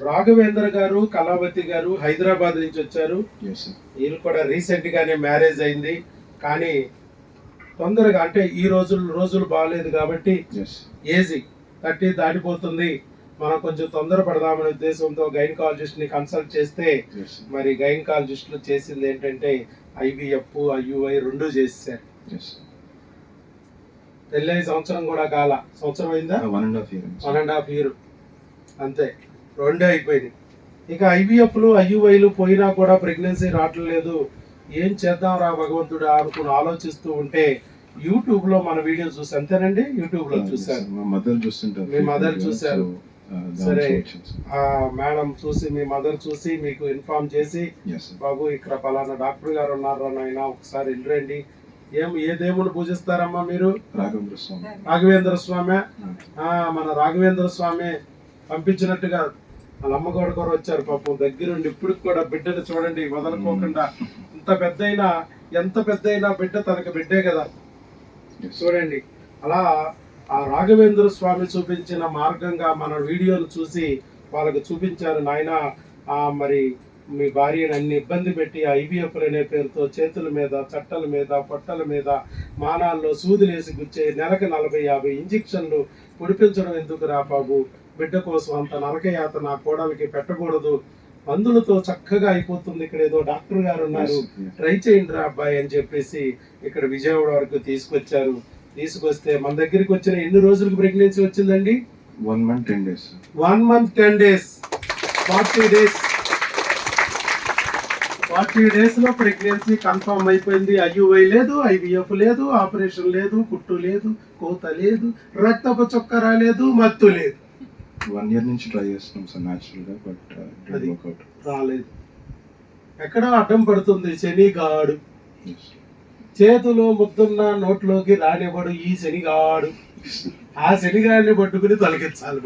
రాఘవేంద్ర గారు, కళావతి గారు హైదరాబాద్ నుంచి వచ్చారు. వీళ్ళు కూడా రీసెంట్ గానే మ్యారేజ్ అయింది. కానీ తొందరగా అంటే ఈ రోజులు బాగాలేదు కాబట్టి ఏజ్ 30 దాటిపోతుంది, మనం కొంచెం తొందర పడదామనే ఉద్దేశంతో గైనకాలజిస్ట్ ని కన్సల్ట్ చేస్తే మరి గైనకాలజిస్టులు చేసింది ఏంటంటే IVF, IUI రెండు చేశారు. పెళ్ళై సంవత్సరం కూడా కాల, సంవత్సరం అయిందా? 1.5 year అంతే, రెండే అయిపోయింది. ఇక IVFలు IUIలు పోయినా కూడా ప్రెగ్నెన్సీ రావట్లేదు, ఏం చేద్దాం రా భగవంతుడు అనుకుని ఆలోచిస్తూ ఉంటే యూట్యూబ్ లో మన వీడియో చూసి, అంతేనండి, యూట్యూబ్ లో చూసారు, మీ మదర్ చూసారు. సరే, మేడం చూసి, మీ మదర్ చూసి మీకు ఇన్ఫార్మ్ చేసి, బాబు ఇక్కడ పలానా డాక్టర్ గారు ఉన్నారు నాయన, ఒకసారి వెళ్ళండి. ఏ దేవుని పూజిస్తారమ్మా మీరు? రాఘవేంద్ర స్వామి. మన రాఘవేంద్ర స్వామి పంపించినట్టుగా వాళ్ళ అమ్మగోడు కూడా వచ్చారు పాపం దగ్గరుండి. ఇప్పుడు కూడా బిడ్డను చూడండి వదలుకోకుండా, ఎంత పెద్దయినా బిడ్డ తనకి బిడ్డే కదా, చూడండి. అలా ఆ రాఘవేంద్ర స్వామి చూపించిన మార్గంగా మన వీడియోలు చూసి వాళ్ళకు చూపించారు. నాయన మరి మీ భార్యను అన్ని ఇబ్బంది పెట్టి IVF అనే పేరుతో చేతుల మీద, చట్టల మీద, పొట్టల మీద, మానాల్లో సూదులేసి గుచ్చే, నెలకు 40-50 ఇంజెక్షన్లు పొడిపించడం ఎందుకు రా బాబు, బిడ్డ కోసం అంత నరకయాత నా కోడలికి పెట్టకూడదు, మందులతో చక్కగా అయిపోతుంది, ఇక్కడ ఏదో డాక్టర్ గారు ఉన్నారు, ట్రై చేయండి రా అబ్బాయి అని చెప్పేసి ఇక్కడ విజయవాడ వరకు తీసుకొచ్చారు. తీసుకొస్తే మన దగ్గరికి వచ్చిన ఎన్ని రోజులకు ప్రెగ్నెన్సీ వచ్చిందండి? 1 month 10 days. 1 month 10 days, 40 days. 40 days లో ప్రెగ్నెన్సీ కన్ఫర్మ్ అయిపోయింది. IUI లేదు, IVF లేదు, ఆపరేషన్ లేదు, కుట్టు లేదు, కోత లేదు, రక్తపు చొక్క రాలేదు, మత్తు లేదు. 1 year నుంచి ట్రై చేస్తున్నాం సార్ న్యాచురల్ గా, బట్ అది రాలేదు. ఎక్కడో అడ్డం పడుతుంది శనిగాడు. చేతులో ముద్దున్న నోట్లోకి రానివ్వడు ఈ శనిగాడు. ఆ శనిగాడిని పట్టుకుని తొలగించాలి.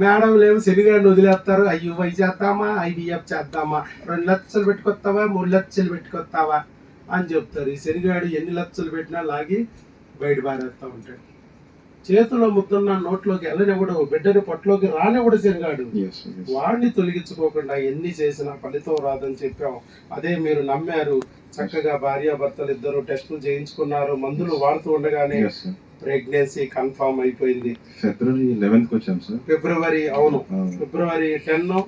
మేడం లేవు శనిగాడిని వదిలేస్తారు. IUI చేద్దామా, IVF చేద్దామా, 2 లక్షలు పెట్టుకొస్తావా, 3 లక్షలు పెట్టుకొస్తావా అని చెప్తారు. ఈ శనిగాడు ఎన్ని లక్షలు పెట్టినా లాగి బయట పారేస్తూ ఉంటాడు. చేతిలో ముద్దున్న నోట్లోకి వెళ్ళనివ్వడు, బిడ్డని పొట్టలోకి రానివ్వడు శనిగాడు. వాడిని తొలగించుకోకుండా ఎన్ని చేసినా ఫలితం రాదని చెప్పాం. అదే మీరు నమ్మారు. చక్కగా భార్యాభర్తలు ఇద్దరు టెస్టులు చేయించుకున్నారు, మందులు వాడుతూ ఉండగానే ప్రెగ్నెన్సీ కన్ఫర్మ్ అయిపోయింది. February 11th వచ్చాం సార్. ఫిబ్రవరి, అవును, February 10,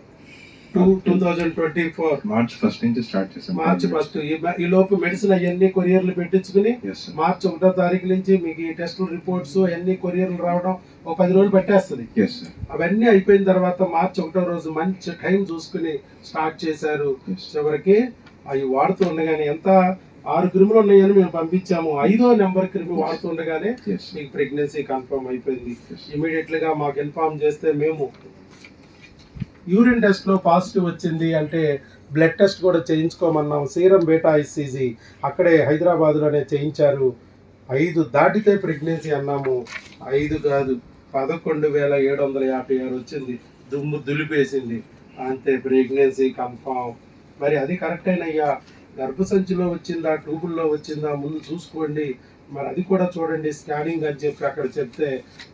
2024. March 1st నుంచి స్టార్ట్ చేసాం. March 1st ఈ లోపు మెడిసిన్ అవన్నీ కొరియర్లు పెట్టించుకుని March 1వ తారీఖు నుంచి మీకు ఈ టెస్టులు రిపోర్ట్స్ అన్ని కొరియర్లు రావడం ఒక 10 రోజులు పట్టేస్తుంది. అవన్నీ అయిపోయిన తర్వాత March 1వ రోజు మంచి టైం చూసుకుని స్టార్ట్ చేశారు. చివరికి అవి వాడుతూ ఉండగానే ఎంత 6 క్రిములు ఉన్నాయని మేము పంపించాము. 5వ నెంబర్ క్రిమి వాడుతూ ఉండగానే మీకు ప్రెగ్నెన్సీ కన్ఫర్మ్ అయిపోయింది. ఇమీడియట్ గా మాకు ఇన్ఫార్మ్ చేస్తే మేము యూరిన్ టెస్ట్ లో పాజిటివ్ వచ్చింది అంటే బ్లడ్ టెస్ట్ కూడా చేయించుకోమన్నాం. సీరం బీటా ICG అక్కడే హైదరాబాద్లోనే చేయించారు. 5 దాటితే ప్రెగ్నెన్సీ అన్నాము. 5 కాదు, 11,756 వచ్చింది. దుమ్ము దులిపేసింది. అంతే, ప్రెగ్నెన్సీ కన్ఫామ్. మరి అది కరెక్ట్ అయినయ్యా, గర్భసంచిలో వచ్చిందా, ట్యూబుల్లో వచ్చిందా, ముందు చూసుకోండి, మరి అది కూడా చూడండి స్కానింగ్ అని చెప్పి అక్కడ చెప్తే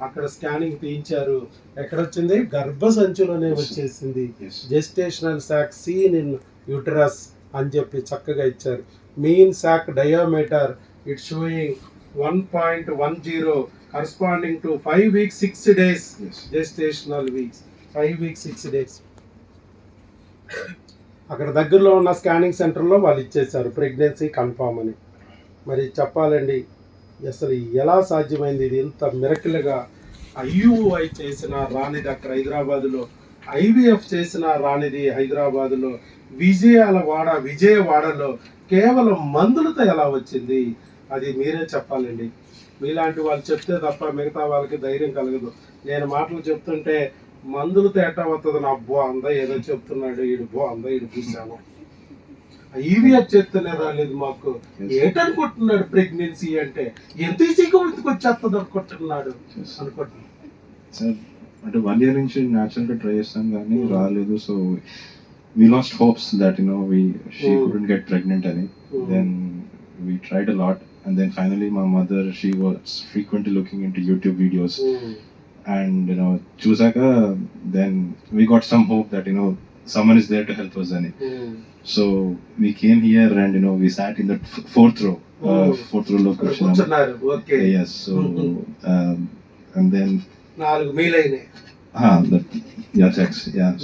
అక్కడ స్కానింగ్ తీయించారు. ఎక్కడ వచ్చింది? గర్భసంచిలోనే వచ్చేసింది. Gestational sac seen in uterus అని చెప్పి చక్కగా ఇచ్చారు. Mean sac diameter it showing 1.10 corresponding to 5 weeks 6 days gestational weeks, 5 weeks 6 days. అక్కడ దగ్గరలో ఉన్న స్కానింగ్ సెంటర్లో వాళ్ళు ఇచ్చేసారు ప్రెగ్నెన్సీ కన్ఫామ్ అని. మరి చెప్పాలండి, అసలు ఎలా సాధ్యమైంది ఇది ఇంత మిరకిల్గా? IUI చేసిన రానిది అక్కడ హైదరాబాదులో, IVF చేసిన రానిది హైదరాబాదులో, విజయవాడలో కేవలం మందులతో ఎలా వచ్చింది? అది మీరే చెప్పాలండి. మీలాంటి వాళ్ళు చెప్తే తప్ప మిగతా వాళ్ళకి ధైర్యం కలగదు. నేను మాటలు చెప్తుంటే మందులతో ఎట్టా వస్తుంది, నా బో అందా ఏదో చెప్తున్నాడు, ఈడు బో అందా ఈడు చూశాను. IVF చేస్తూనే రాలేదు మాకు, ఏంటనుకుంటున్నాడు ప్రెగ్నెన్సీ అంటే, ఎంత ఈజీగా వచ్చేస్తుంది అనుకుంటున్నాడు సార్. అంటే 1 year నుంచి న్యాచురల్ గా ట్రై చేస్తాం కానీ రాలేదు. So we lost hopes that she couldn't get pregnant ani. Then we tried a lot, and then finally my mother, she was frequently looking into YouTube videos, and చూసాక then we got some hope that someone is there to help us. So we came here and we sat in the fourth row లో కూర్చున్నాము. కూర్చున్నారు. Okay. Yes, so and then 4 మీలైనాయి.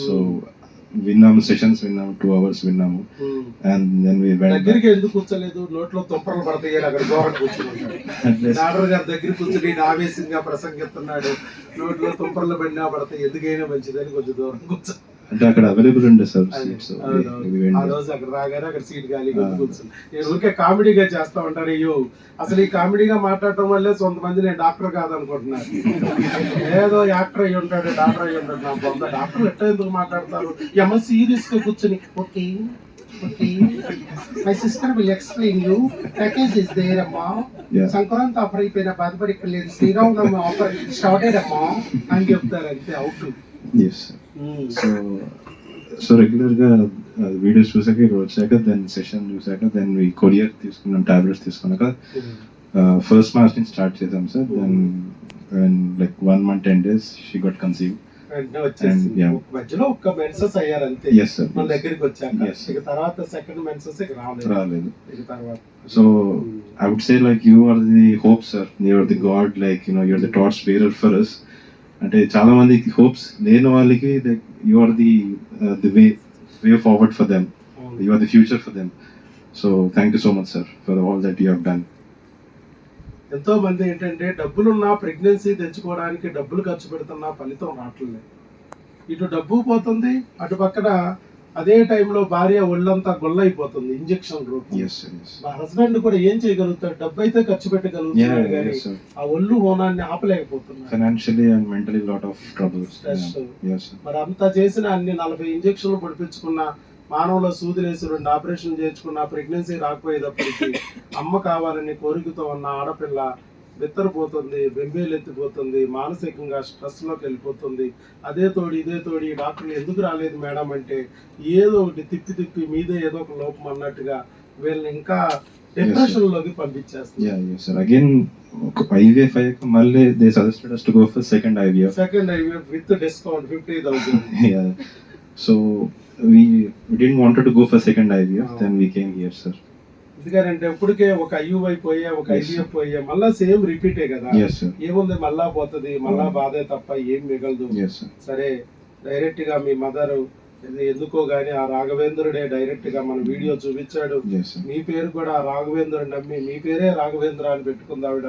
So విన్నాము, sessions విన్నాము, 2 hours విన్నాము. And then we went దగ్గరికి ఎందుకు కూర్చోలేదు? నోట్లో తుంపర్లు పడతాయి, అక్కడ దూరం కూర్చున్నాడు. డాక్టర్ గారి దగ్గర కూర్చుని ఆవేశంగా ప్రసంగిస్తున్నాడు, నోట్లో తుంపర్లు పడినా పడతాయి, ఎందుకైనా మంచిదని కొంచెం దూరం కూర్చో. అంటే అక్కడ అవైలబుల్ ఉండే సార్. ఆ రోజు అక్కడ రాగానే అక్కడ సీట్ ఖాళీగా కూర్చుని నేను ఊరికే కామెడీగా చేస్తా ఉంటాను. అయ్యో అసలు ఈ కామెడీగా మాట్లాడటం వల్లే కొంతమంది నేను డాక్టర్ కాదనుకుంటున్నాను. ఏదో యాక్టర్ అయ్యి ఉంటాడు, డాక్టర్ అయ్యి ఉంటాడు. నా బొంద డాక్టర్ ఎట్లా ఎందుకు మాట్లాడతారు? ఎమ్మ సీరియస్ గా కూర్చుని okay okay my sister will explain you, package is there అమ్మా, సంక్రాంతి ఆఫర్ అయిపోయిన బాధపడి ఇక్కడ లేదు, శ్రీరామనవమి ఆఫర్ స్టార్టెడ్ అమ్మా అని చెప్తారు. అంతే అవుట్. సో రెగ్యులర్ గా వీడియోస్ చూసాక ఇక్కడ వచ్చాక దెన్ సెషన్ చూసాక దెన్ కొరియర్ తీసుకున్నాం, టాబ్లెట్స్ తీసుకున్నాక ఫస్ట్ మార్చ్ నుంచి స్టార్ట్ చేసాం sir. Then like 1 month 10 days she got conceive. మధ్యలో ఒక్క మెన్సెస్ అయ్యారు అంతే. Yes sir. మన దగ్గరికి వచ్చాక ఇక తర్వాత సెకండ్ మెన్సెస్ రాలేదు. ఇక తర్వాత so I would say like you are the hope sir, you are the god, like you are the torch bearer for us. అంటే చాలా మందికి హోప్స్ లేని వాళ్ళకి you are the way forward for them, you are the future for them. So thank you so much sir for all that you have done. ఎంతో మంది ఏంటంటే డబ్బులున్నా pregnancy తెచ్చుకోవడానికి డబ్బులు ఖర్చు పెడుతున్నా ఫలితం రావట్లేదు. ఇటు డబ్బు పోతుంది, అటు పక్కన అదే టైంలో భార్య ఒళ్ళంతా గొల్లైపోతుంది ఇంజెక్షన్ రూపం. మా హస్బెండ్ కూడా ఏం చేయగలుగుతాడు? డబ్బు అయితే ఖర్చు పెట్టగలుగుతున్నాడు కానీ ఆ ఒళ్ళు హోనాన్ని ఆపలేకపోతున్నాడు. Financially and mentally lot of troubles. మరి అంతా చేసిన అన్ని 40 ఇంజెక్షన్లు పొడిపించుకున్నా, మానవుల సూదిలేసి 2 ఆపరేషన్ చేయించుకున్న ప్రెగ్నెన్సీ రాకపోయేటప్పటికి అమ్మ కావాలని కోరికతో ఉన్న ఆడపిల్ల బిత్తరపోతుంది, బెంబేలు ఎత్తిపోతుంది, మానసికంగా స్ట్రెస్ లోకి వెళ్ళిపోతుంది. అదే తోడి ఇదే తోడి డాక్టర్లు ఎందుకు రాలేదు మేడం అంటే ఏదో ఒకటి తిప్పి మీదే ఏదో ఒక లోపం అన్నట్టుగా వీళ్ళని ఇంకా డిప్రెషన్ లోకి పంపించేస్తారు. అగైన్ IVF అయ్యాక మళ్ళీ they suggested us to go for second IVF with discount 50,000. So we didn't wanted to go for second IVF. Then we came here sir. ఎందుకంటే ఇప్పటికే ఒక IUI పోయా, ఒక IVF పోయా, మళ్ళా సేమ్ రిపీటే కదా. ఏముంది, మళ్ళా పోతుంది, మళ్ళా బాధే తప్ప ఏం మిగలదు. సరే డైరెక్ట్ గా మీ మదర్ ఎందుకో గానీ ఆ రాఘవేంద్రుడే డైరెక్ట్ గా మన వీడియో చూపించాడు. మీ పేరు కూడా రాఘవేంద్రుడు నమ్మి మీ పేరే రాఘవేంద్ర అని పెట్టుకుంది ఆవిడ.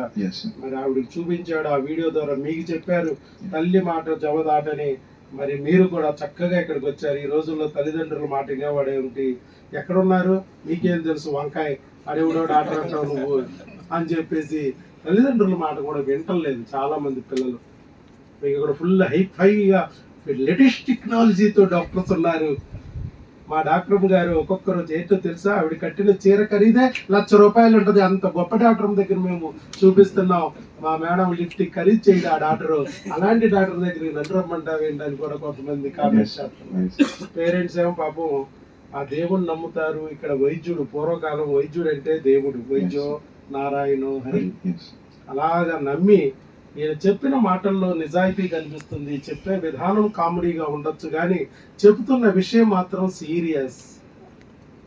మరి ఆవిడకి చూపించాడు, ఆ వీడియో ద్వారా మీకు చెప్పారు తల్లి మాట జవదాటని. మరి మీరు కూడా చక్కగా ఇక్కడికి వచ్చారు. ఈ రోజుల్లో తల్లిదండ్రుల మాట వినేవాడే ఉంటి ఎక్కడున్నారు మీకేం తెలుసు, వంకాయ అడేవుడో డాక్టర్ అంటావు నువ్వు అని చెప్పేసి తల్లిదండ్రుల మాట కూడా వింటలేదు చాలా మంది పిల్లలు. మీకు ఇక్కడ ఫుల్ హైఫైగా లేటెస్ట్ టెక్నాలజీతో డాక్టర్స్ ఉన్నారు. మా డాక్టర్ గారు ఒక్కొక్కరు ఏంటో తెలుసా, ఆవిడ కట్టిన చీర ఖరీదే ₹1,00,000 ఉంటుంది. అంత గొప్ప డాక్టర్ దగ్గర మేము చూపిస్తున్నాం. మా మేడం లిఫ్ట్ ఖరీదు చేయదు ఆ డాక్టర్. అలాంటి డాక్టర్ దగ్గర నన్ను రమ్మంటావేంటని కూడా కొంతమంది కామెంట్స్ చేస్తున్నారు. పేరెంట్స్ ఏమో పాపం ఆ దేవుడిని నమ్ముతారు. ఇక్కడ వైద్యుడు, పూర్వకాలం వైద్యుడు అంటే దేవుడు, వైద్యో నారాయణో హరి, అలాగా నమ్మి ఈయన చెప్పిన మాటల్లో నిజాయితీ కనిపిస్తుంది. చెప్పే విధానం కామెడీగా ఉండొచ్చు కానీ చెబుతున్న విషయం మాత్రం సీరియస్.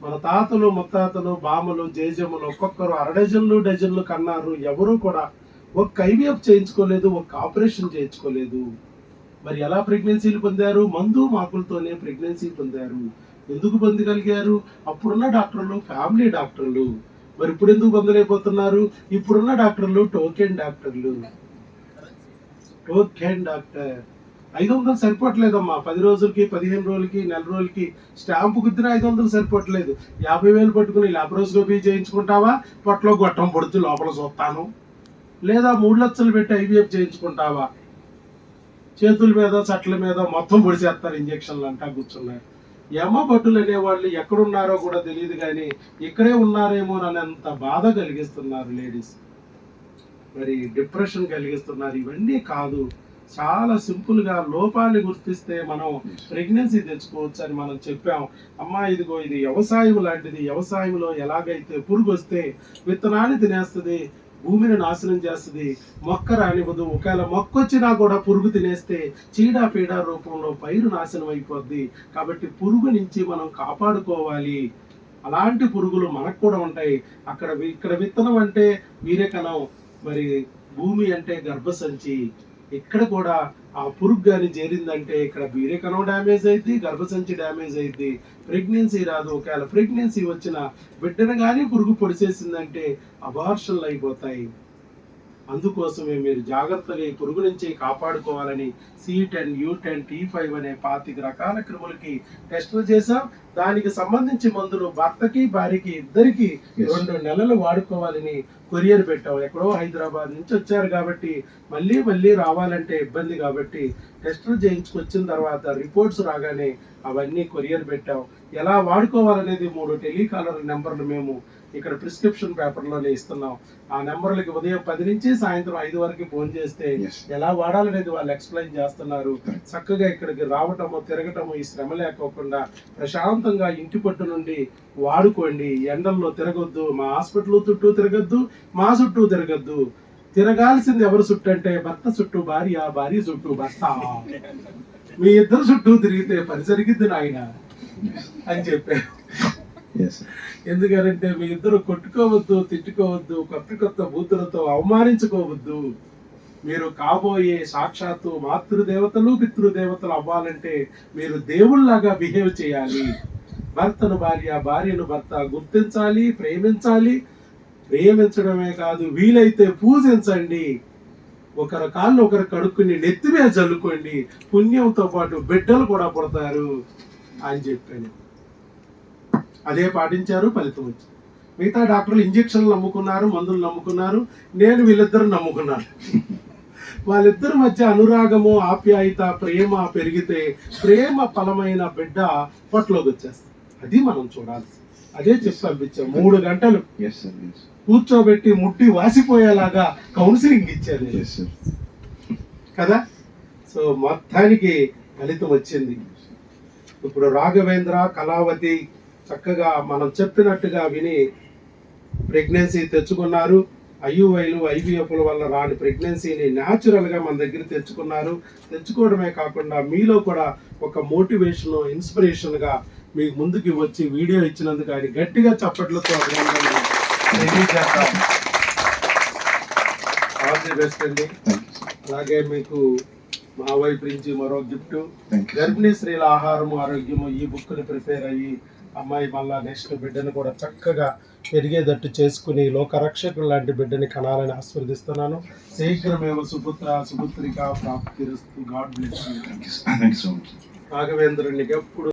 మన తాతలు ముత్తాతలు బామ్మలు జేజమ్మలు ఒక్కొక్కరు 6 డజన్లు కన్నారు. ఎవరు కూడా ఒక్క IVF చేయించుకోలేదు, ఒక్క ఆపరేషన్ చేయించుకోలేదు. మరి ఎలా ప్రెగ్నెన్సీలు పొందారు? మందు మాకులతోనే ప్రెగ్నెన్సీ పొందారు. ఎందుకు పొందగలిగారు? అప్పుడున్న డాక్టర్లు ఫ్యామిలీ డాక్టర్లు. మరి ఇప్పుడు ఎందుకు పొందలేకపోతున్నారు? ఇప్పుడున్న డాక్టర్లు టోకెన్ డాక్టర్లు. Token doctor 500 సరిపోవట్లేదమ్మా. 10 రోజులకి 15 రోజులకి నెల రోజులకి స్టాంపు కుదిన 500 సరిపోవట్లేదు. 50,000 పట్టుకుని లాప్రోస్కోపీ చేయించుకుంటావా, పొట్టలో గొట్టం పొడుతు లోపల చూస్తాను, లేదా 3 లక్షలు పెట్టి IVF చేయించుకుంటావా, చేతుల మీద చట్ల మీద మొత్తం పొడిచేస్తారు ఇంజక్షన్లు అంటా కూర్చున్నారు. యమ భటులు అనేవాళ్ళు ఎక్కడున్నారో కూడా తెలియదు కానీ ఇక్కడే ఉన్నారేమో అనేంత బాధ కలిగిస్తున్నారు లేడీస్. మరి డిప్రెషన్ కలిగిస్తున్నారు. ఇవన్నీ కాదు, చాలా సింపుల్ గా లోపాన్ని గుర్తిస్తే మనం ప్రెగ్నెన్సీ తెచ్చుకోవచ్చు అని మనం చెప్పాం. అమ్మా ఇదిగో ఇది వ్యవసాయం లాంటిది. వ్యవసాయంలో ఎలాగైతే పురుగు వస్తే విత్తనాన్ని తినేస్తుంది, భూమిని నాశనం చేస్తుంది, మొక్క రానివ్వదు. ఒకవేళ మొక్క వచ్చినా కూడా పురుగు తినేస్తే చీడ రూపంలో పైరు నాశనం అయిపోద్ది. కాబట్టి పురుగు నుంచి మనం కాపాడుకోవాలి. అలాంటి పురుగులు మనకు కూడా ఉంటాయి. ఇక్కడ విత్తనం అంటే వీరేకణం, మరి భూమి అంటే గర్భసంచి. ఇక్కడ కూడా ఆ పురుగు కానీ చేరిందంటే ఇక్కడ వీరేకణం డ్యామేజ్ అయింది, గర్భసంచి డ్యామేజ్ అయింది, ప్రెగ్నెన్సీ రాదు. ఒకవేళ ప్రెగ్నెన్సీ వచ్చిన బిడ్డను కానీ పురుగు పొడిచేసిందంటే అబార్షన్లు అయిపోతాయి. అందుకోసమే మీరు జాగ్రత్తగా ఈ పురుగు నుంచి కాపాడుకోవాలని C10, U10, T5 అనే 25 రకాల క్రిములకి టెస్టులు చేసాం. దానికి సంబంధించి మందులు భర్తకి భార్యకి ఇద్దరికి 2 నెలలు వాడుకోవాలని కొరియర్ పెట్టాం. ఎక్కడో హైదరాబాద్ నుంచి వచ్చారు కాబట్టి మళ్ళీ రావాలంటే ఇబ్బంది కాబట్టి టెస్టులు చేయించుకొచ్చిన తర్వాత రిపోర్ట్స్ రాగానే అవన్నీ కొరియర్ పెట్టాం. ఎలా వాడుకోవాలనేది 3 టెలికాలర్ నెంబర్లు మేము ఇక్కడ ప్రిస్క్రిప్షన్ పేపర్లోనే ఇస్తున్నాం. ఆ నెంబర్లకి ఉదయం 10 నుంచి సాయంత్రం 5 వరకు ఫోన్ చేస్తే ఎలా వాడాలనేది వాళ్ళు ఎక్స్ప్లెయిన్ చేస్తున్నారు. చక్కగా ఇక్కడికి రావటము తిరగటము ఈ శ్రమ లేకోకుండా ప్రశాంతంగా ఇంటి పట్టు నుండి వాడుకోండి. ఎండల్లో తిరగొద్దు, మా హాస్పిటల్ చుట్టూ తిరగద్దు, మా చుట్టూ తిరగద్దు. తిరగాల్సింది ఎవరు చుట్టూ అంటే భర్త చుట్టూ భార్య, భార్య చుట్టూ భర్త. మీ ఇద్దరు చుట్టూ తిరిగితే పని జరిగిద్ది నాయన అని చెప్పారు. ఎందుకంటే మీ ఇద్దరు కొట్టుకోవద్దు, తిట్టుకోవద్దు, కొత్త బూతులతో అవమానించుకోవద్దు. మీరు కాబోయే సాక్షాత్తు మాతృదేవతలు పితృదేవతలు అవ్వాలంటే మీరు దేవుళ్ళలాగా బిహేవ్ చేయాలి. భర్తను భార్య, భార్యను భర్త గుర్తించాలి, ప్రేమించాలి. ప్రేమించడమే కాదు, వీలైతే పూజించండి. ఒకరి కాళ్ళు ఒకరు కడుక్కుని నెత్తి మీద చల్లుకోండి. పుణ్యంతో పాటు బిడ్డలు కూడా పుడతారు అని చెప్పాను. అదే పాటించారు, ఫలితం వచ్చింది. మిగతా డాక్టర్లు ఇంజక్షన్లు నమ్ముకున్నారు, మందులు నమ్ముకున్నారు. నేను వీళ్ళిద్దరు నమ్ముకున్నాను. వాళ్ళిద్దరి మధ్య అనురాగము, ఆప్యాయత, ప్రేమ పెరిగితే ప్రేమ ఫలమైన బిడ్డ పొట్టలోకి వచ్చేస్తుంది. అది మనం చూడాలి. అదే చెప్పి పంపించాం. 3 గంటలు కూర్చోబెట్టి ముట్టి వాసిపోయేలాగా కౌన్సిలింగ్ ఇచ్చారు కదా. సో మొత్తానికి ఫలితం వచ్చింది. ఇప్పుడు రాఘవేంద్ర, కళావతి చక్కగా మనం చెప్పినట్టుగా విని ప్రెగ్నెన్సీ తెచ్చుకున్నారు. IUIలు, IVFల వల్ల రాని ప్రెగ్నెన్సీని న్యాచురల్గా మన దగ్గర తెచ్చుకోవడమే కాకుండా మీలో కూడా ఒక మోటివేషన్, ఇన్స్పిరేషన్గా మీకు ముందుకు వచ్చి వీడియో ఇచ్చినందుకు ఆయన గట్టిగా చప్పట్లతో అభినందనలు తెలియజేస్తాం. ఆల్ ది బెస్ట్ అండి. అలాగే మీకు మా వైపు నుంచి మరో గిఫ్ట్, గర్భిణీ స్త్రీల ఆహారము ఆరోగ్యము ఈ బుక్ని ప్రిపేర్ అయ్యి అమ్మాయి మళ్ళా నెక్స్ట్ బిడ్డను కూడా చక్కగా పెరిగేటట్టు చేసుకుని లోకరక్షకులు లాంటి బిడ్డని కనాలని ఆస్వాదిస్తున్నాను. శీఘ్రమేవ సుపుత్రిక ప్రాప్తిరస్తు. God bless you. రాఘవేంద్రునికి ఎప్పుడు